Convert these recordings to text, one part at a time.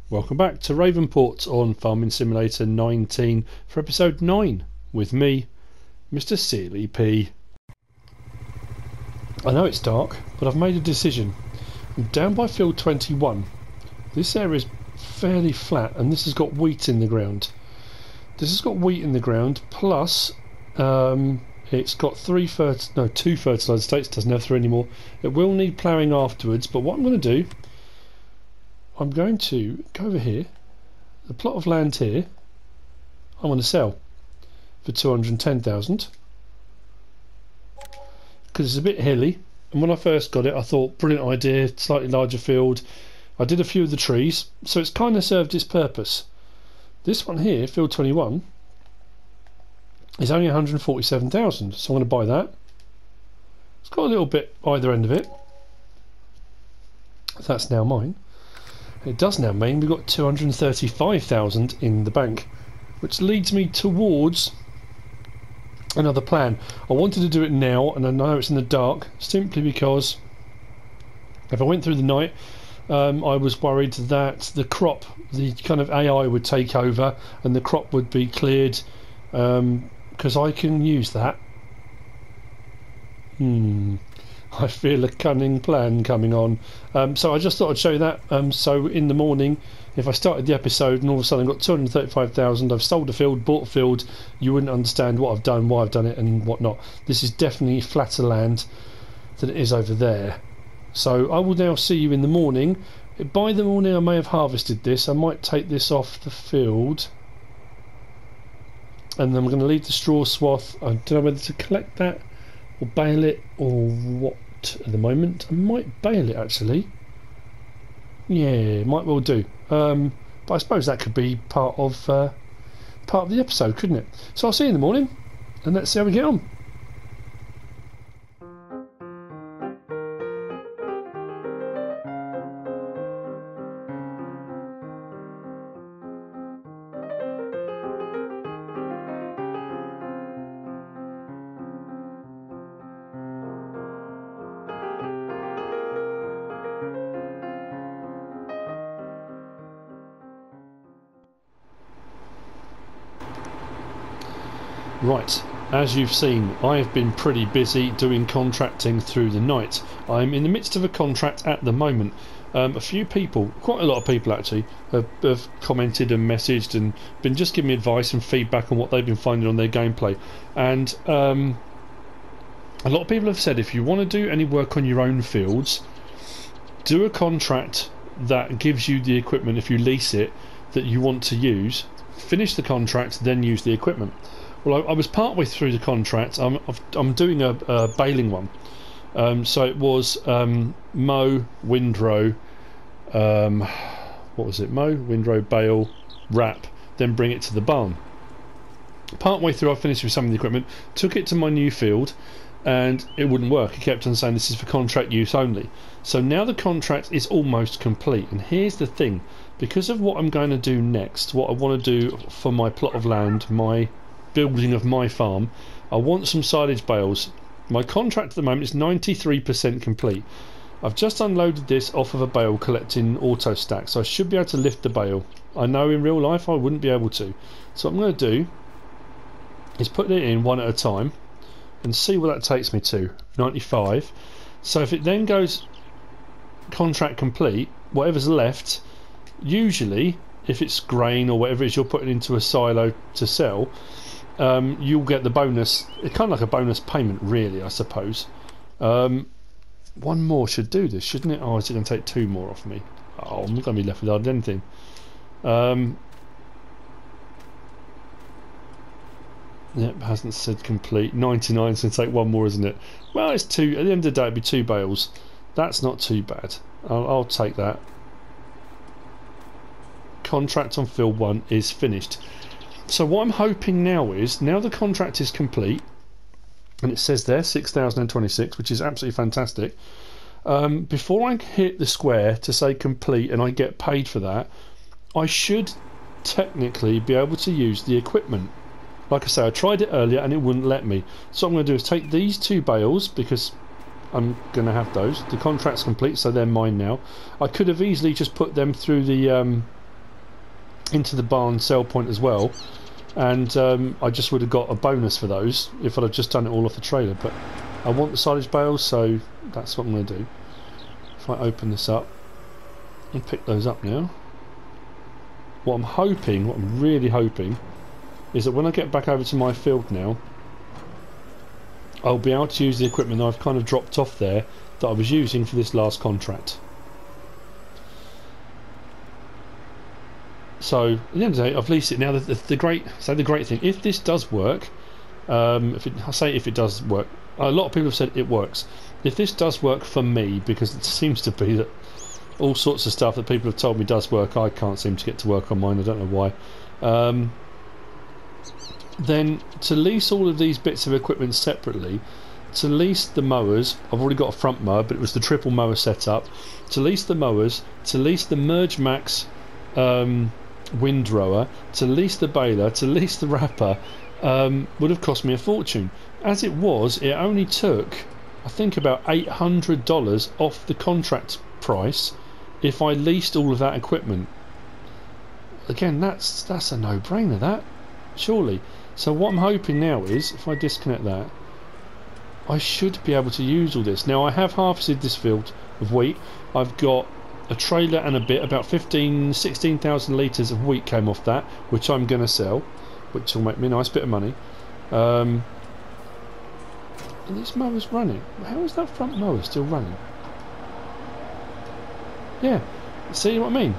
Welcome back to Ravenport on Farming Simulator 19 for episode 9 with me, MrSealyp. I know it's dark, but I've made a decision. I'm down by field 21. This area is fairly flat and this has got wheat in the ground. Plus it's got two fertiliser states, doesn't have 3 anymore. It will need ploughing afterwards, but what I'm going to do, I'm going to go over here, the plot of land here, I'm going to sell for 210,000 because it's a bit hilly, and when I first got it I thought brilliant idea, slightly larger field. I did a few of the trees, so it's kind of served its purpose. This one here, field 21, is only 147,000, so I'm going to buy that. It's got a little bit either end of it. That's now mine. It does now mean we've got 235,000 in the bank, which leads me towards another plan. I wanted to do it now, and I know it's in the dark, simply because if I went through the night, I was worried that the crop, the kind of AI would take over and the crop would be cleared, because I can use that. I feel a cunning plan coming on. So I just thought I'd show you that. So in the morning, if I started the episode and all of a sudden I got 235,000, I've sold a field, bought a field, you wouldn't understand what I've done, why I've done it and whatnot. This is definitely flatter land than it is over there. So I will now see you in the morning. By the morning I may have harvested this. I might take this off the field, and then I'm going to leave the straw swath. I don't know whether to collect that or bale it or what at the moment. I might bale it actually. Yeah, might well do. But I suppose that could be part of the episode, couldn't it? So I'll see you in the morning, and let's see how we get on. Right, as you've seen, I have been pretty busy doing contracting through the night. I'm in the midst of a contract at the moment. A few people, quite a lot of people actually, have commented and messaged and been just giving me advice and feedback on what they've been finding on their gameplay. And a lot of people have said if you want to do any work on your own fields, do a contract that gives you the equipment, if you lease it, that you want to use. Finish the contract, then use the equipment. Well, I was partway through the contract. I'm doing a baling one. So it was mow, windrow, what was it? Mow, windrow, bale, wrap, then bring it to the barn. Partway through, I finished with some of the equipment, took it to my new field, and it wouldn't work. It kept on saying this is for contract use only. So now the contract is almost complete. And here's the thing: because of what I'm going to do next, what I want to do for my plot of land, my building of my farm, I want some silage bales. My contract at the moment is 93% complete. I've just unloaded this off of a bale collecting auto stack, so I should be able to lift the bale. I know in real life I wouldn't be able to. So what I'm going to do is put it in one at a time and see what that takes me to. 95. So if it then goes contract complete, whatever's left, usually if it's grain or whatever it is you're putting into a silo to sell, you'll get the bonus. It's kind of like a bonus payment really, I suppose. One more should do this, shouldn't it? Oh, is it going to take 2 more off me? Oh, I'm not going to be left without anything. Yep, hasn't said complete. 99 is going to take 1 more, isn't it? Well, it's 2. At the end of the day it'll be 2 bales. That's not too bad. I'll take that. Contract on field 1 is finished. So what I'm hoping now is, now the contract is complete, and it says there 6,026, which is absolutely fantastic. Before I hit the square to say complete and I get paid for that, I should technically be able to use the equipment. Like I say, I tried it earlier and it wouldn't let me. So what I'm going to do is take these 2 bales, because I'm going to have those. The contract's complete, so they're mine now. I could have easily just put them through the into the barn sell point as well, and I just would have got a bonus for those if I'd have just done it all off the trailer. But I want the silage bales, so that's what I'm going to do. If I open this up and pick those up now, what I'm really hoping, is that when I get back over to my field now, I'll be able to use the equipment I've kind of dropped off there that I was using for this last contract. So at the end of the day, I've leased it now. The great thing, if this does work, if it does work, a lot of people have said it works. If this does work for me, because it seems to be that all sorts of stuff that people have told me does work, I can't seem to get to work on mine. I don't know why. Then to lease all of these bits of equipment separately, to lease the mowers, I've already got a front mower, but it was the triple mower setup. To lease the mowers, to lease the Merge Max windrower, to lease the baler, to lease the wrapper, would have cost me a fortune. As it was, it only took, I think, about $800 off the contract price if I leased all of that equipment. Again, that's a no-brainer, that, surely. So what I'm hoping now is, if I disconnect that, I should be able to use all this. Now I have harvested this field of wheat. I've got a trailer and a bit, about 16,000 litres of wheat came off that, which I'm going to sell, which will make me a nice bit of money. And this mower's running. How is that front mower still running? Yeah, see what I mean?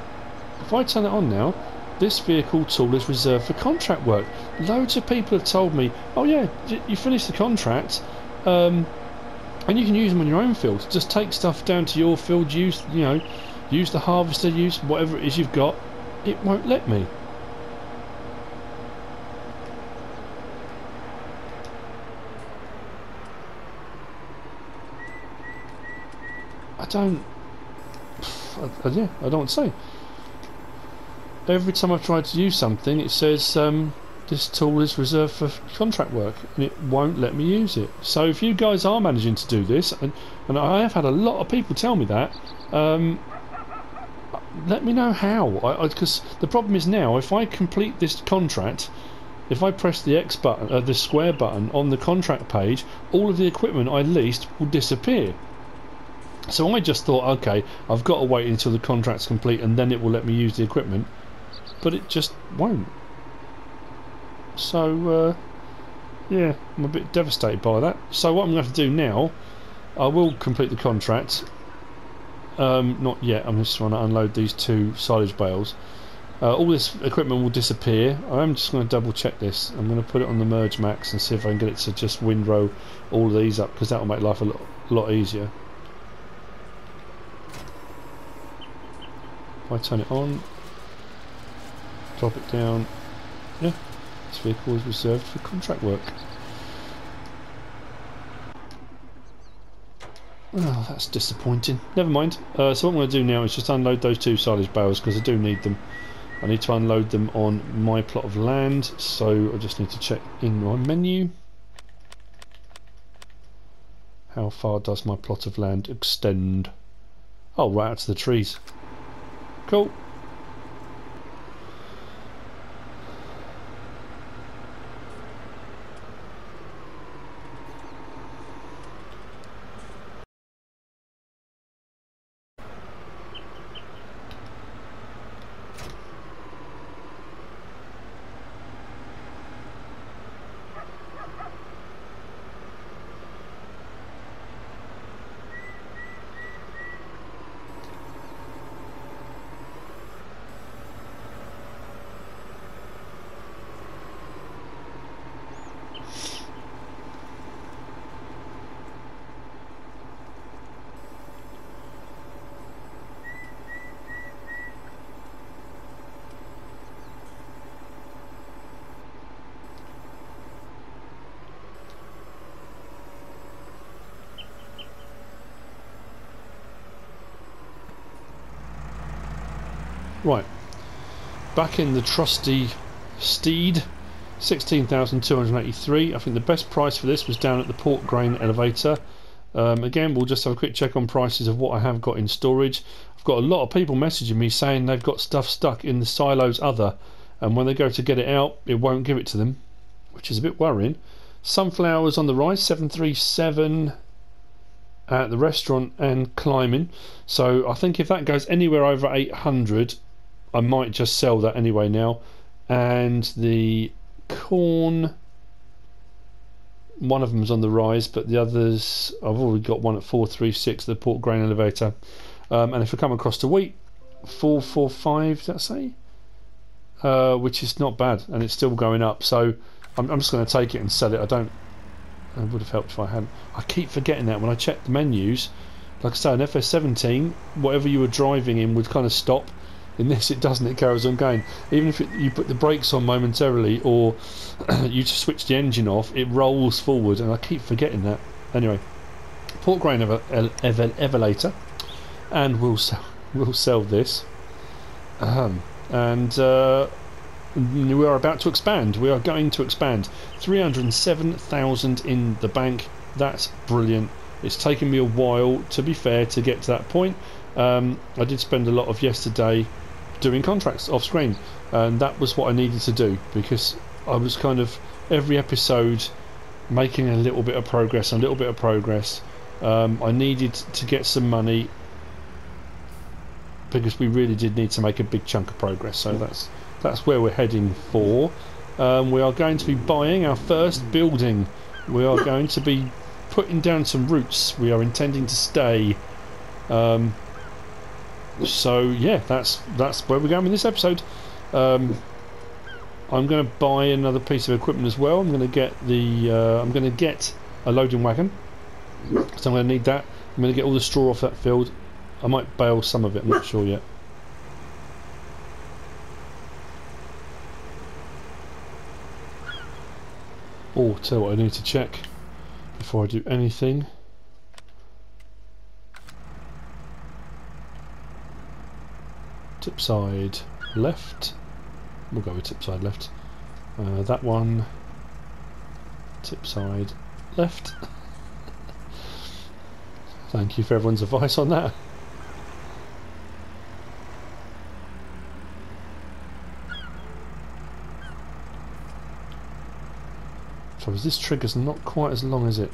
If I turn it on now, this vehicle tool is reserved for contract work. Loads of people have told me, oh yeah, you finish the contract, and you can use them on your own field. Just take stuff down to your field, use the harvester, use whatever it is you've got. It won't let me. I don't know what to say. Every time I've tried to use something, it says this tool is reserved for contract work, and it won't let me use it. So if you guys are managing to do this, and I have had a lot of people tell me that, let me know how. Because the problem is now, if I complete this contract, if I press the X button, the square button on the contract page, all of the equipment I leased will disappear. So I just thought, okay, I've got to wait until the contract's complete and then it will let me use the equipment, but it just won't. So yeah, I'm a bit devastated by that. So what I'm going to have to do now, I will complete the contract. Not yet, I'm just trying to unload these 2 silage bales. All this equipment will disappear. I'm just going to double check this. I'm going to put it on the Merge Max and see if I can get it to just windrow all of these up, because that will make life a lot easier. If I turn it on, drop it down, yeah, this vehicle is reserved for contract work. Oh, that's disappointing. Never mind. So what I'm going to do now is just unload those 2 silage bales, because I do need them. I need to unload them on my plot of land, so I just need to check in my menu. How far does my plot of land extend? Oh, right out to the trees. Cool. Right, back in the trusty steed, 16,283. I think the best price for this was down at the Port Grain elevator. Again, we'll just have a quick check on prices of what I have got in storage. I've got a lot of people messaging me saying they've got stuff stuck in the silos other, and when they go to get it out, it won't give it to them, which is a bit worrying. Sunflowers on the rise, 737 at the restaurant and climbing. So I think if that goes anywhere over 800, I might just sell that anyway now. And the corn, one of them's on the rise, but the others, I've already got one at 436, the port grain elevator. And if I come across the wheat, 445, does that say? Which is not bad, and it's still going up. So I'm just going to take it and sell it. It would have helped if I hadn't. I keep forgetting that when I check the menus. Like I say, an FS17, whatever you were driving in would kind of stop. In this, it doesn't. It carries on going. Even if you put the brakes on momentarily, or you just switch the engine off, it rolls forward, and I keep forgetting that. Anyway, port grain elevator, and we'll sell this. And we are about to expand. We are going to expand. 307,000 in the bank. That's brilliant. It's taken me a while, to be fair, to get to that point. I did spend a lot of yesterday doing contracts off screen, and that was what I needed to do, because I was kind of every episode making a little bit of progress, I needed to get some money, because we really did need to make a big chunk of progress. So that's where we're heading for. We are going to be buying our first building. We are going to be putting down some roots. We are intending to stay. So yeah, that's where we're going with this episode. I'm going to buy another piece of equipment as well. I'm going to get a loading wagon, so I'm going to need that. I'm going to get all the straw off that field. I might bale some of it, I'm not sure yet. Oh, tell you what I need to check before I do anything. Tip side left. We'll go with tip side left. That one. Tip side left. Thank you for everyone's advice on that. So this trigger's not quite as long as it.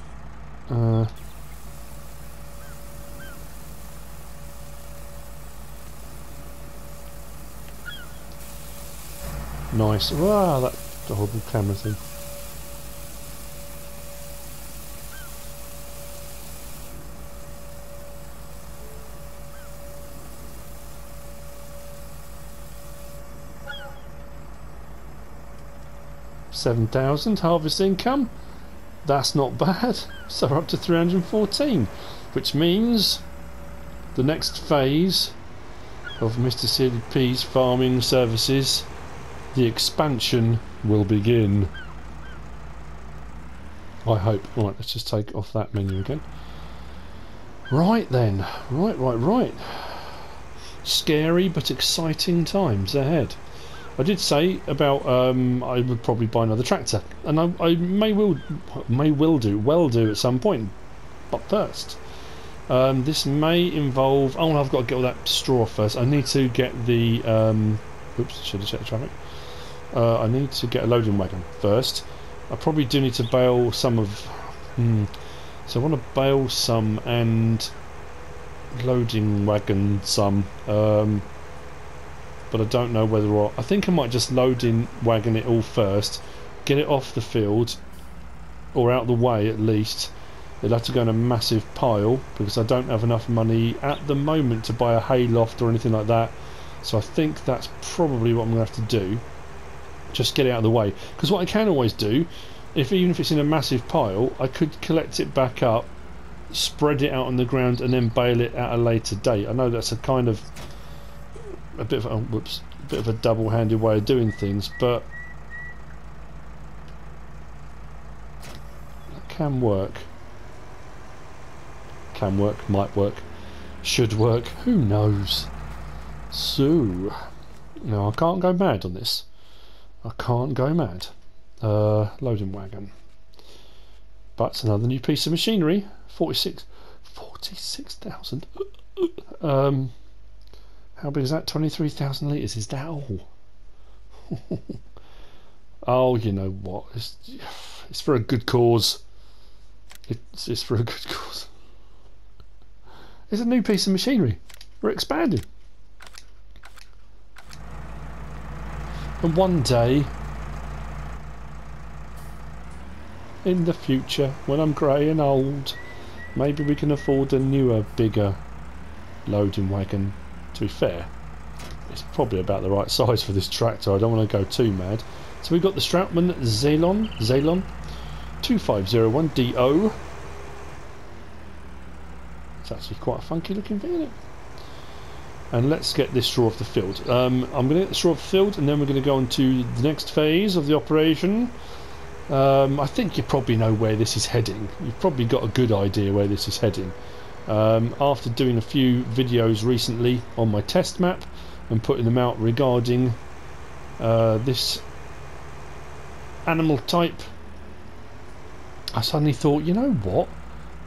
Nice. Wow, that horrible camera thing. $7,000 harvest income. That's not bad. So we're up to 314, which means the next phase of MrSealyp's farming services, the expansion, will begin. I hope. Right, let's just take off that menu again. Right then. Right. Scary but exciting times ahead. I did say about I would probably buy another tractor, and I may well do at some point. But first, this may involve. Oh, I've got to get all that straw first. I need to get the. Oops, should have checked the traffic. I need to get a loading wagon first. I probably do need to bale some of. So I want to bale some and loading wagon some. But I don't know whether or I think I might just loading wagon it all first, get it off the field or out the way at least. It'll have to go in a massive pile because I don't have enough money at the moment to buy a hay loft or anything like that. So I think that's probably what I'm going to have to do. Just get it out of the way, because what I can always do, even if it's in a massive pile, I could collect it back up, spread it out on the ground, and then bale it at a later date. I know that's a kind of a bit of a double-handed way of doing things, but it can work. Can work, might work, should work, who knows. So no, I can't go mad on this. I can't go mad. Loading wagon. But it's another new piece of machinery. 46. 46,000. How big is that? 23,000 litres. Is that all? Oh, you know what? It's for a good cause. It's for a good cause. It's a new piece of machinery. We're expanding. And one day, in the future, when I'm grey and old, maybe we can afford a newer, bigger loading wagon. To be fair, it's probably about the right size for this tractor. I don't want to go too mad. So we've got the Strautmann Zeylon 2501DO. It's actually quite a funky looking thing, isn't it? And let's get this straw off the field. I'm going to get the straw off the field, and then we're going to go on to the next phase of the operation. I think you probably know where this is heading. You've probably got a good idea where this is heading. After doing a few videos recently on my test map and putting them out regarding this animal type, I suddenly thought, you know what,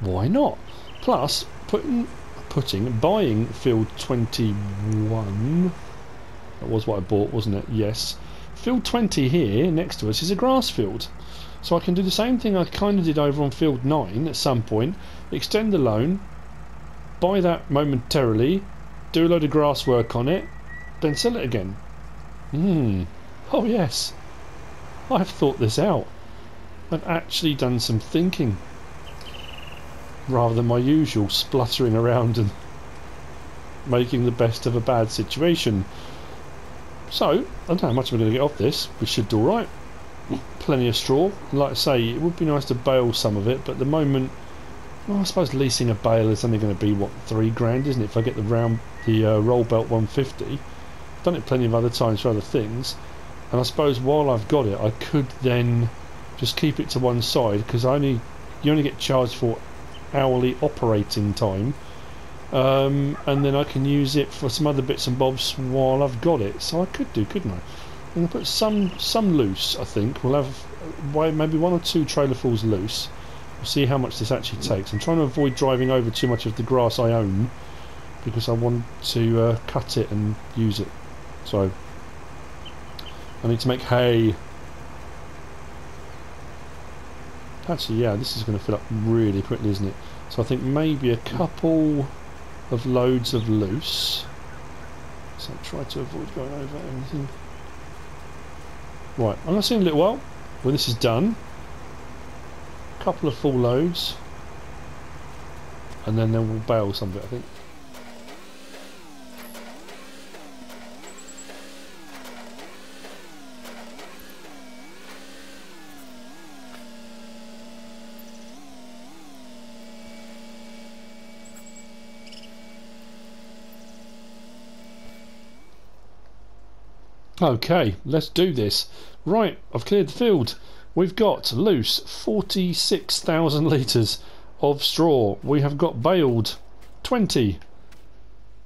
why not? Plus buying field 21, that was what I bought, wasn't it? Yes. Field 20 here next to us is a grass field, so I can do the same thing I kind of did over on field 9 at some point, extend the loan, buy that momentarily, do a load of grass work on it, then sell it again. Oh yes, I've thought this out. I've actually done some thinking rather than my usual spluttering around and making the best of a bad situation. So, I don't know how much we're going to get off this. We should do alright. Plenty of straw. Like I say, it would be nice to bale some of it, but at the moment, well, I suppose leasing a bale is only going to be, what, £3 isn't it, if I get the roll belt 150. I've done it plenty of other times for other things, and I suppose while I've got it, I could then just keep it to one side, because you only get charged for hourly operating time, and then I can use it for some other bits and bobs while I've got it. So I could do, couldn't I? I'm going to put some loose. I think we'll have maybe 1 or 2 trailerfuls loose. We'll see how much this actually takes. I'm trying to avoid driving over too much of the grass I own, because I want to cut it and use it. So I need to make hay. Actually, yeah, this is going to fill up really quickly, isn't it? So I think maybe a couple of loads of loose. So try to avoid going over anything. Right, I'm going to see in a little while when this is done. A couple of full loads, and then we'll bale some of it, I think. Okay, let's do this. Right, I've cleared the field. We've got loose 46,000 litres of straw. We have got baled 20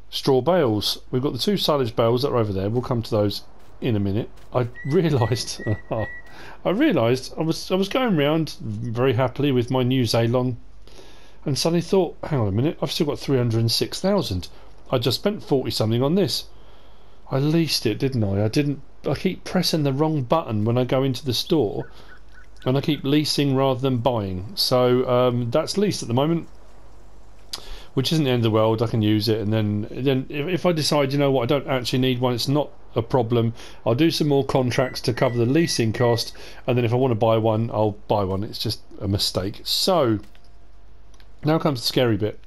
straw bales. We've got the 2 silage bales that are over there. We'll come to those in a minute. I realised I was going round very happily with my new Zeylon, and suddenly thought, hang on a minute, I've still got 306,000. I just spent 40 something on this. I leased it, didn't I? I keep pressing the wrong button when I go into the store, and I keep leasing rather than buying. So that's leased at the moment, which isn't the end of the world. I can use it, and then if I decide, you know what, I don't actually need one, it's not a problem. I'll do some more contracts to cover the leasing cost, and then if I want to buy one, I'll buy one. It's just a mistake. So now comes the scary bit,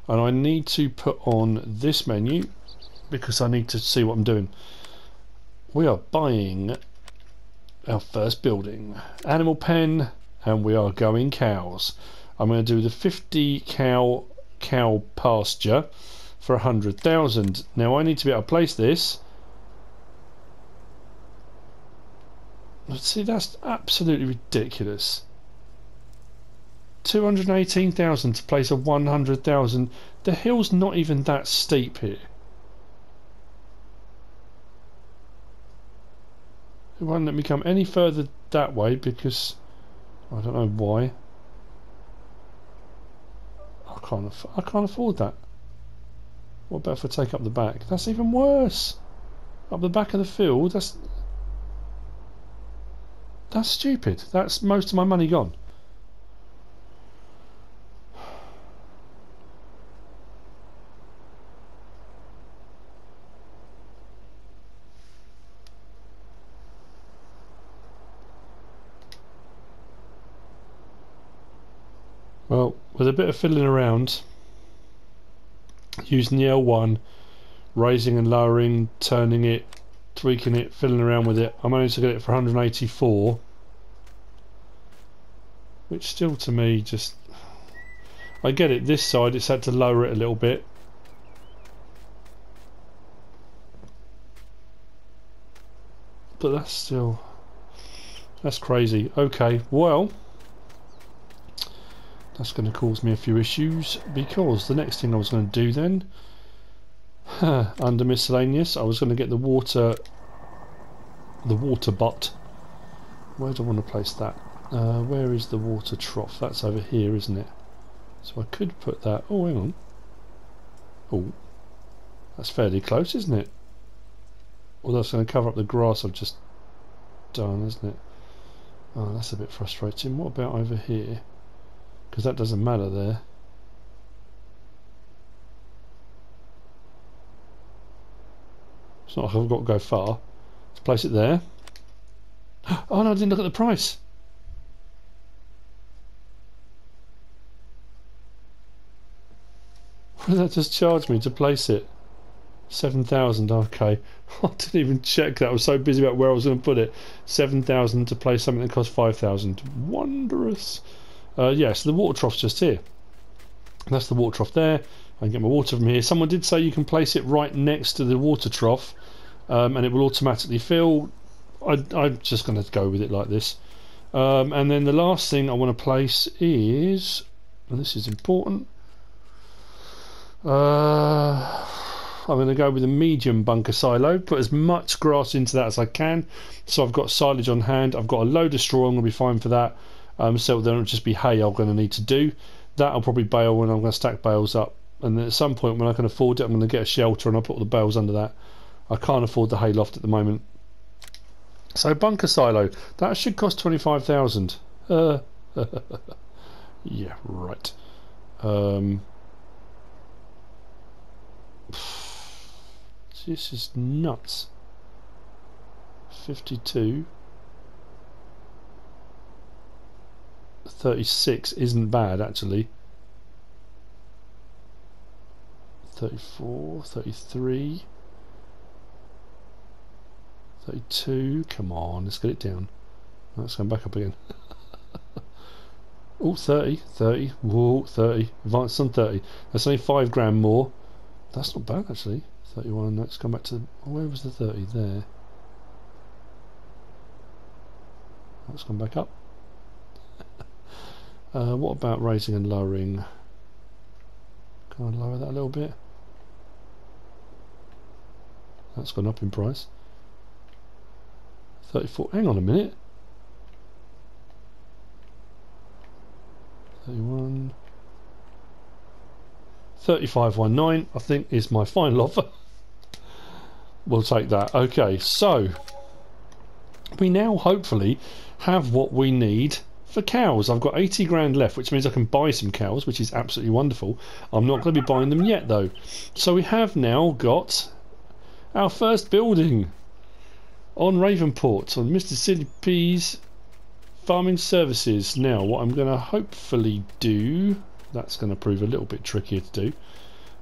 and I need to put on this menu, because I need to see what I'm doing. We are buying our first building, animal pen, and we are going cows. I'm going to do the 50 cow pasture for 100,000. Now I need to be able to place this. Let's see, that's absolutely ridiculous. 218,000 to place a 100,000. The hill's not even that steep here. It won't let me come any further that way because I don't know why. I can't afford that. What about if I take up the back? That's even worse. Up the back of the field. That's stupid. That's most of my money gone. Well, with a bit of fiddling around, using the L1, raising and lowering, turning it, tweaking it, fiddling around with it, I managed to get it for 184, which still to me just... I get it, this side it's had to lower it a little bit. But that's still... that's crazy. Okay, well... that's going to cause me a few issues, because the next thing I was going to do then, under miscellaneous, I was going to get the water butt. Where do I want to place that? Where is the water trough? That's over here, isn't it? So I could put that... oh, hang on. Oh, that's fairly close, isn't it? Well, that's going to cover up the grass I've just done, isn't it? Oh, that's a bit frustrating. What about over here? Because that doesn't matter there. It's not like I've got to go far. Let's place it there. Oh no, I didn't look at the price. What did that just charge me to place it? 7,000, okay. I didn't even check that. I was so busy about where I was going to put it. 7,000 to place something that cost 5,000. Wondrous. Yes, the water trough's just here. That's the water trough there. I can get my water from here. Someone did say you can place it right next to the water trough, and it will automatically fill. I'm just going to go with it like this. And then the last thing I want to place is, and this is important, I'm going to go with a medium bunker silo, put as much grass into that as I can, so I've got silage on hand. I've got a load of straw, I'm going to be fine for that. So then it'll just be hay I'm going to need to do. That I'll probably bale when I'm going to stack bales up, and then at some point when I can afford it, I'm going to get a shelter and I'll put all the bales under that. I can't afford the hay loft at the moment. So bunker silo, that should cost 25,000. Yeah, right. This is nuts. 52. 36 isn't bad actually. 34, 33, 32. Come on, let's get it down. Let's go back up again. Oh, 30, 30. Whoa, 30. Advanced on 30. That's only 5 grand more. That's not bad actually. 31. Let's come back to... where was the 30? There. Let's come back up. What about raising and lowering? Can I lower that a little bit? That's gone up in price. 34. Hang on a minute. 31. 35.19 I think is my final offer. We'll take that. Okay, so we now hopefully have what we need for cows. I've got 80 grand left, which means I can buy some cows, which is absolutely wonderful. I'm not going to be buying them yet though. So we have now got our first building on Ravenport, on MrSealyp's farming services. Now what I'm going to hopefully do, that's going to prove a little bit trickier to do.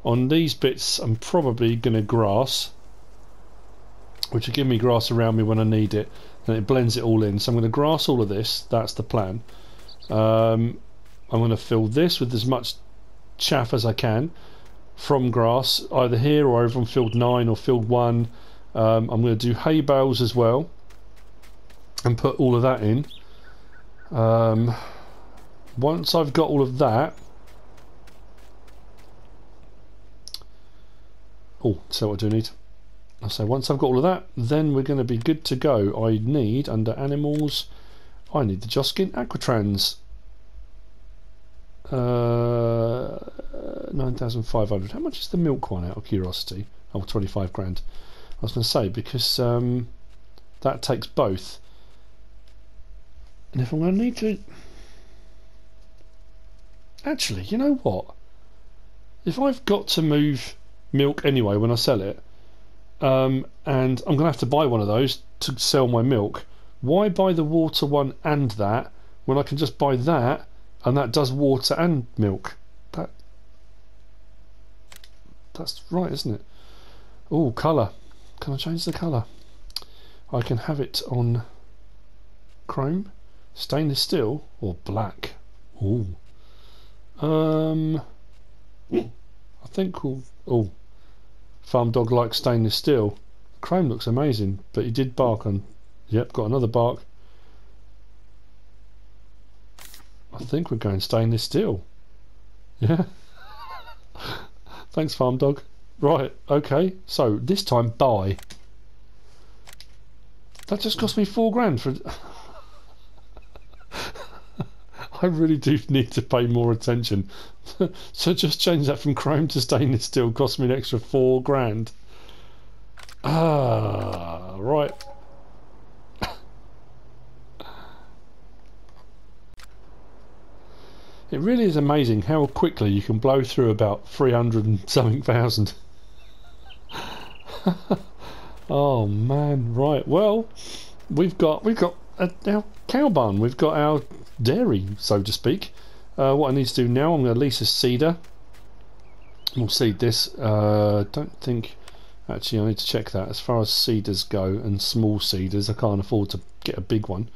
On these bits I'm probably going to grass, which will give me grass around me when I need it, and it blends it all in. So I'm going to grass all of this, that's the plan. I'm going to fill this with as much chaff as I can from grass, either here or over on field 9 or field 1. I'm going to do hay bales as well and put all of that in. Once I've got all of that, oh, so what do I need? So once I've got all of that, then we're going to be good to go. I need, under animals, I need the Joskin Aquatrans. 9,500. How much is the milk one out of curiosity? Oh, 25 grand. I was going to say, because that takes both. And if I'm going to need to... Actually, you know what? If I've got to move milk anyway when I sell it, and I'm going to have to buy one of those to sell my milk, why buy the water one and that when I can just buy that and that does water and milk? That's right, isn't it? Oh, colour. Can I change the colour? I can have it on chrome, stainless steel, or black. Ooh. I think we'll... Oh. Farm dog likes stainless steel. Chrome looks amazing, but he did bark on... Yep, got another bark. I think we're going stainless steel. Yeah. Thanks, farm dog. Right, okay. So, this time, buy. That just cost me 4 grand for... I really do need to pay more attention. So just change that from chrome to stainless steel cost me an extra 4 grand. Ah, right. It really is amazing how quickly you can blow through about 300 and something thousand. Oh man, right. Well, we've got our cow barn. We've got our dairy, so to speak. What I need to do now, I'm going to lease a seeder. We'll seed this. Don't think... Actually, I need to check that. As far as seeders go, and small seeders, I can't afford to get a big one.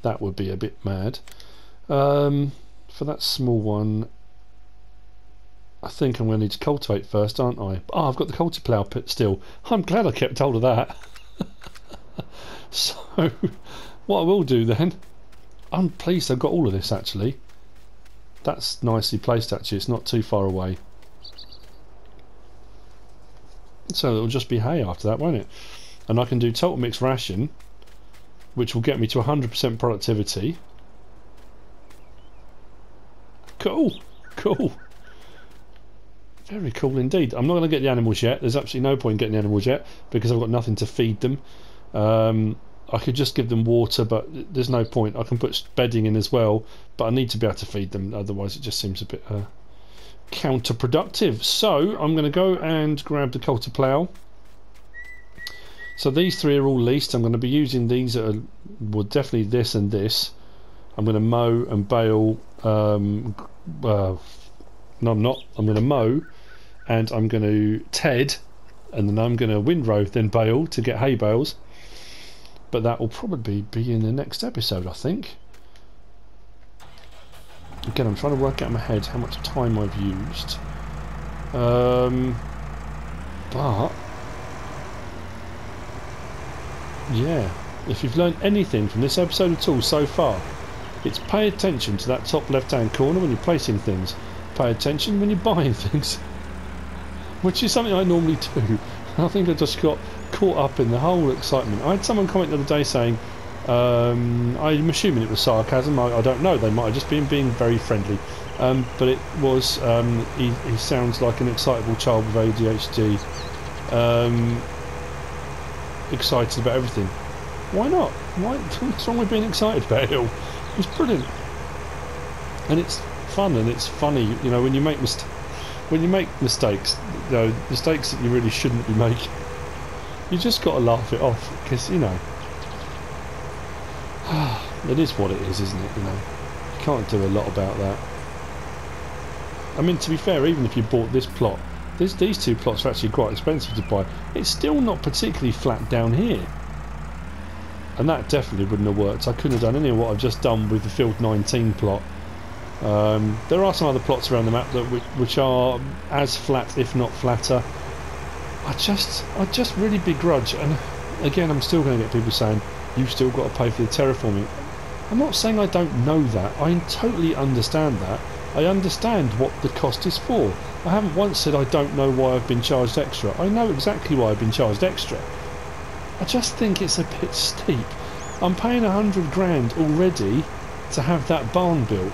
That would be a bit mad. For that small one, I think I'm going to need to cultivate first, aren't I? Oh, I've got the culti-plough pit still. I'm glad I kept hold of that. So, what I will do then... I'm pleased I've got all of this, actually. That's nicely placed, actually. It's not too far away. So it'll just be hay after that, won't it? And I can do total mixed ration, which will get me to 100% productivity. Cool, cool. Very cool indeed. I'm not going to get the animals yet. There's absolutely no point in getting the animals yet because I've got nothing to feed them. I could just give them water, but there's no point. I can put bedding in as well, but I need to be able to feed them. Otherwise, it just seems a bit counterproductive. So I'm going to go and grab the culti-plough. So these 3 are all leased. I'm going to be using these. Well, definitely this and this. I'm going to mow and bale. No, I'm not. I'm going to mow, and I'm going to ted, and then I'm going to windrow, then bale to get hay bales. But that will probably be in the next episode, I think. Again, I'm trying to work out in my head how much time I've used. But yeah, if you've learned anything from this episode at all so far, it's pay attention to that top left-hand corner when you're placing things. Pay attention when you're buying things, which is something I normally do. I think I just got caught up in the whole excitement. I had someone comment the other day saying, I'm assuming it was sarcasm, I don't know, they might have just been being very friendly, but it was, he sounds like an excitable child with ADHD, excited about everything. Why not? What's wrong with being excited about it all? It's brilliant, and it's fun and it's funny, you know, when you make mistakes, you know, mistakes that you really shouldn't be making. You just got to laugh it off, because, you know, it is what it is, isn't it? You know, you can't do a lot about that. I mean, to be fair, even if you bought this plot, these 2 plots are actually quite expensive to buy. It's still not particularly flat down here, and that definitely wouldn't have worked. I couldn't have done any of what I've just done with the Field 19 plot. There are some other plots around the map that which are as flat, if not flatter. I just really begrudge, and again, I'm still going to get people saying you've still got to pay for the terraforming. I'm not saying I don't know that. I totally understand that. I understand what the cost is for. I haven't once said I don't know why I've been charged extra. I know exactly why I've been charged extra. I just think it's a bit steep. I'm paying 100 grand already to have that barn built.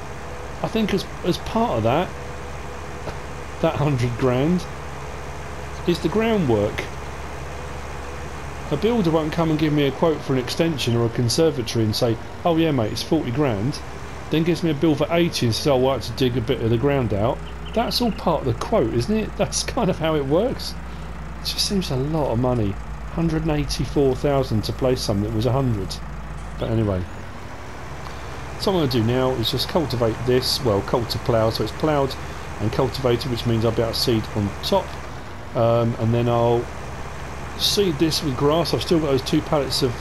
I think as part of that, that 100 grand is the groundwork. A builder won't come and give me a quote for an extension or a conservatory and say, oh yeah mate, it's 40 grand, then gives me a bill for 80 and says, oh, I'll have to dig a bit of the ground out. That's all part of the quote, isn't it? That's kind of how it works. It just seems a lot of money. 184,000 to place something that was 100. But anyway, so what I'm going to do now is just cultivate this, well, culti-plough, so it's ploughed and cultivated, which means I'll be able to seed on top, and then I'll seed this with grass. I've still got those 2 pallets of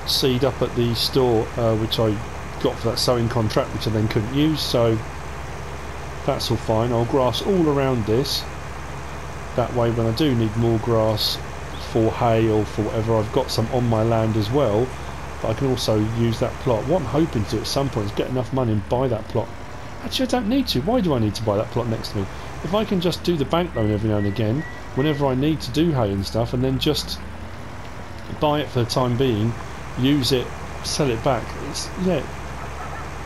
seed up at the store, which I got for that sowing contract, which I then couldn't use, so that's all fine. I'll grass all around this, that way when I do need more grass for hay or for whatever, I've got some on my land as well, but I can also use that plot. What I'm hoping to do at some point is get enough money and buy that plot. Actually, I don't need to. Why do I need to buy that plot next to me? If I can just do the bank loan every now and again whenever I need to do hay and stuff, and then just buy it for the time being, use it, sell it back. It's, yeah,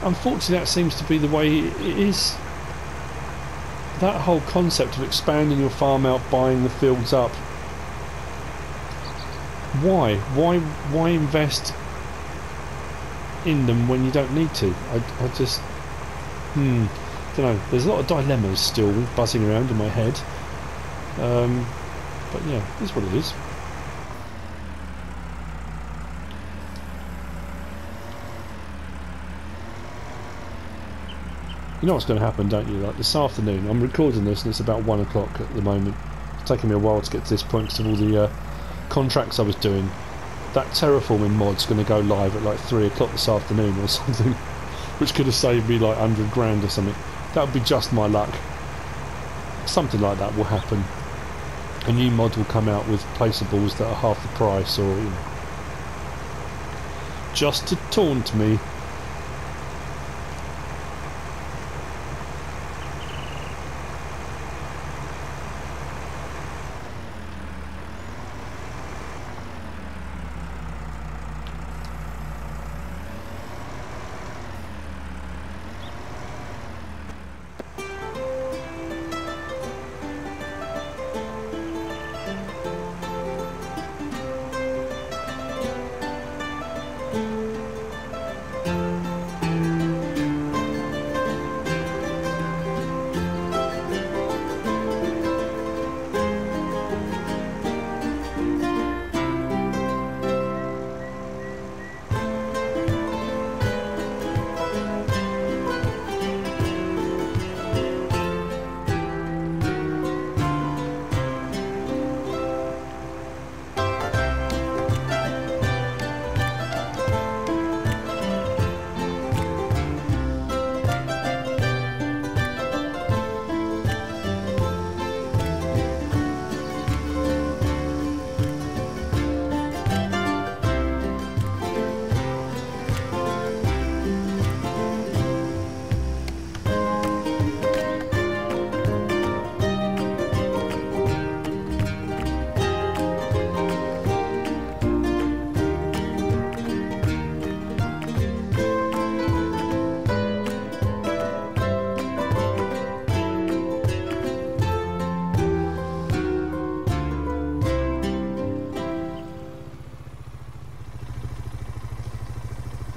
unfortunately that seems to be the way it is. That whole concept of expanding your farm out, buying the fields up, why invest in them when you don't need to? I just don't know, there's a lot of dilemmas still buzzing around in my head, but yeah, it's what it is. You know what's going to happen, don't you? Like this afternoon, I'm recording this and it's about 1 o'clock at the moment. It's taken me a while to get to this point because of all the contracts I was doing. That terraforming mod's going to go live at like 3 o'clock this afternoon or something, which could have saved me like 100 grand or something. That would be just my luck. Something like that will happen. A new mod will come out with placeables that are half the price, or you know, just to taunt me.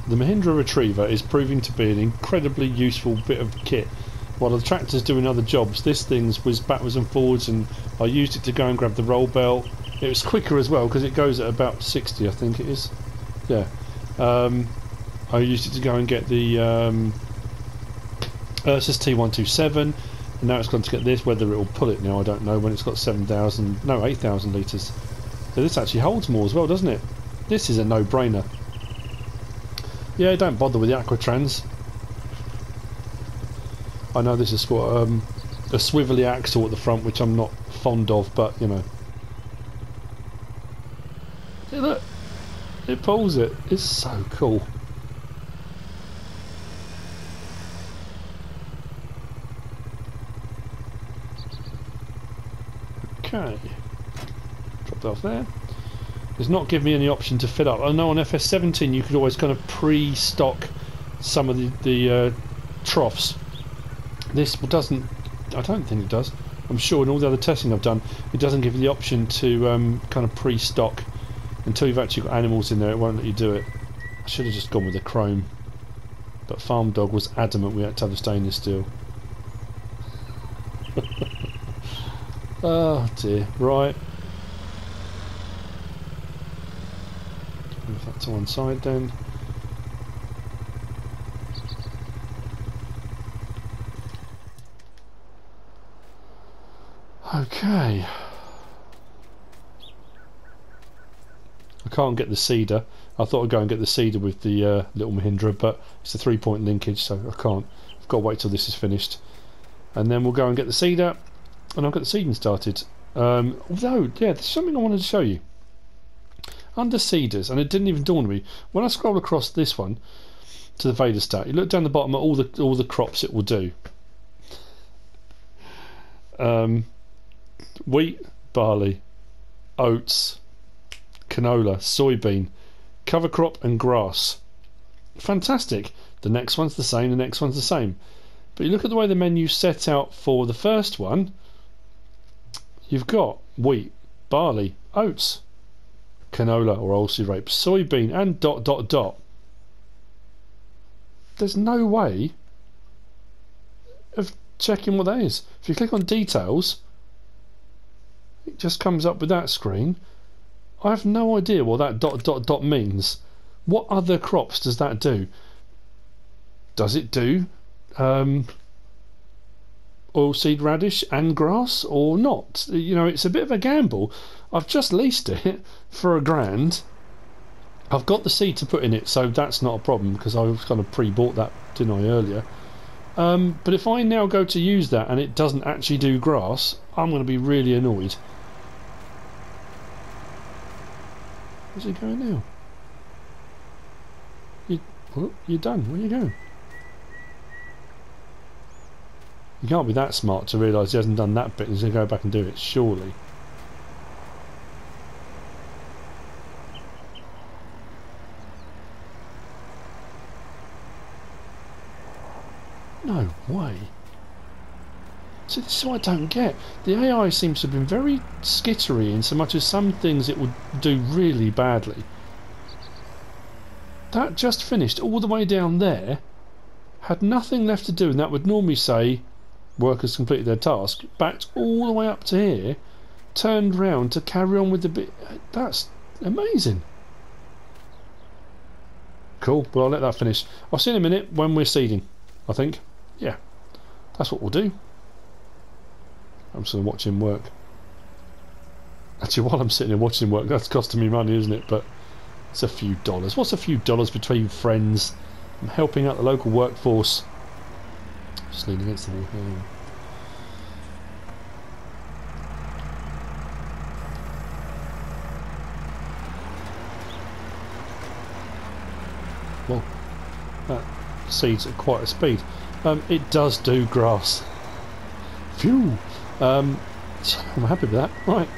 The Mahindra Retriever is proving to be an incredibly useful bit of kit. While the tractor's doing other jobs, this thing's whizzed backwards and forwards, and I used it to go and grab the roll belt. It was quicker as well because it goes at about 60, I think it is. Yeah. I used it to go and get the Ursus T127, and now it's gone to get this. Whether it will pull it now, I don't know, when it's got 8,000 litres. So this actually holds more as well, doesn't it? This is a no-brainer. Yeah, don't bother with the Aquatrans. I know this is for a swivelly axle at the front, which I'm not fond of, but you know. See, look, it pulls it. It's so cool. Okay, drop that off there. It's not giving me any option to fit up. I know on FS17 you could always kind of pre-stock some of the troughs. This doesn't I don't think it does. I'm sure in all the other testing I've done, it doesn't give you the option to kind of pre-stock until you've actually got animals in there. It won't let you do it. I should have just gone with the chrome, but Farm Dog was adamant we had to have the stainless steel. Oh dear. Right. Move that to one side then. Okay. I can't get the seeder. I thought I'd go and get the seeder with the little Mahindra, but it's a 3-point linkage, so I can't. I've got to wait till this is finished. And then we'll go and get the seeder, and I'll get the seeding started. Although, yeah, there's something I wanted to show you. Under seeders, and it didn't even dawn on me, when I scroll across this one to the Vader stat, you look down the bottom at all the crops it will do. Wheat, barley, oats, canola, soybean, cover crop and grass. Fantastic. The next one's the same, the next one's the same. But you look at the way the menu set out for the first one, you've got wheat, barley, oats, canola or oilseed rape, soybean and ... There's no way of checking what that is. If you click on details, it just comes up with that screen. I have no idea what that ... means. What other crops does that do? Does it do oilseed radish and grass or not? You know, it's a bit of a gamble. I've just leased it for £1,000. I've got the seed to put in it, so that's not a problem because I was kind of pre-bought that, didn't I, earlier? But if I now go to use that and it doesn't actually do grass, I'm going to be really annoyed. Where's he going now? You're done. Where are you going? You can't be that smart to realise he hasn't done that bit and he's going to go back and do it, surely. No way. See, this is what I don't get. The AI seems to have been very skittery in so much as some things it would do really badly. That just finished all the way down there, had nothing left to do, and that would normally say workers completed their task, backed all the way up to here, turned round to carry on with the bit. That's amazing. Cool, well I'll let that finish. I'll see you in a minute when we're seeding, I think. Yeah, that's what we'll do. I'm just going to watch him work. Actually, while I'm sitting here watching him work, that's costing me money, isn't it? But it's a few dollars. What's a few dollars between friends? I'm helping out the local workforce. Just leaning against the wall here. Well, that seeds at quite a speed. It does do grass. Phew! I'm happy with that. Right,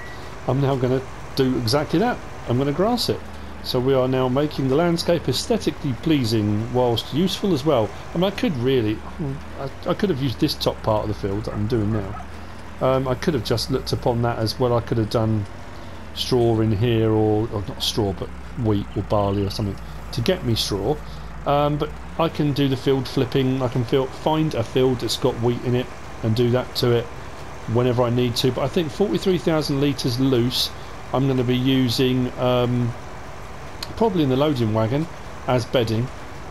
I'm now going to do exactly that. I'm going to grass it. So we are now making the landscape aesthetically pleasing whilst useful as well. I mean, I could really... I could have used this top part of the field that I'm doing now. I could have just looked upon that as well. I could have done straw in here, or not straw, but wheat or barley or something to get me straw. But I can do the field flipping. I can find a field that's got wheat in it and do that to it whenever I need to. But I think 43,000 litres loose I'm going to be using probably in the loading wagon as bedding,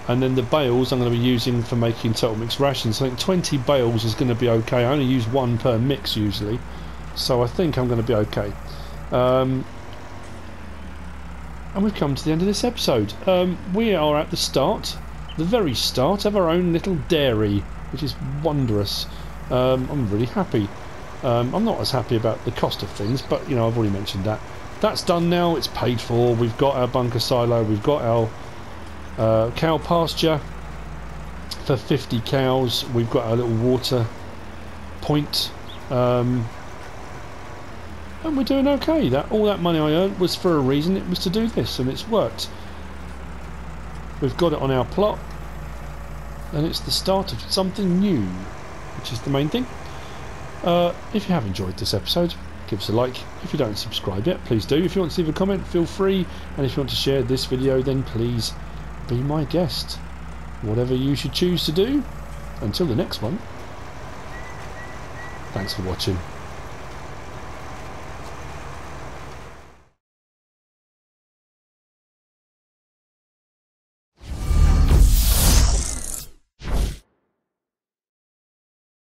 and then the bales I'm going to be using for making total mix rations. I think 20 bales is going to be okay. I only use one per mix usually, so I think I'm going to be okay. And we've come to the end of this episode. We are at the start, the very start of our own little dairy, which is wondrous. I'm really happy. I'm not as happy about the cost of things, but you know, I've already mentioned that. That's done now, it's paid for. We've got our bunker silo, we've got our cow pasture for 50 cows, we've got our little water point, and we're doing okay. All that money I earned was for a reason. It was to do this, and it's worked. We've got it on our plot, and it's the start of something new, which is the main thing. If you have enjoyed this episode, give us a like. If you don't subscribe yet, please do. If you want to leave a comment, feel free. And if you want to share this video, then please be my guest. Whatever you should choose to do. Until the next one, thanks for watching.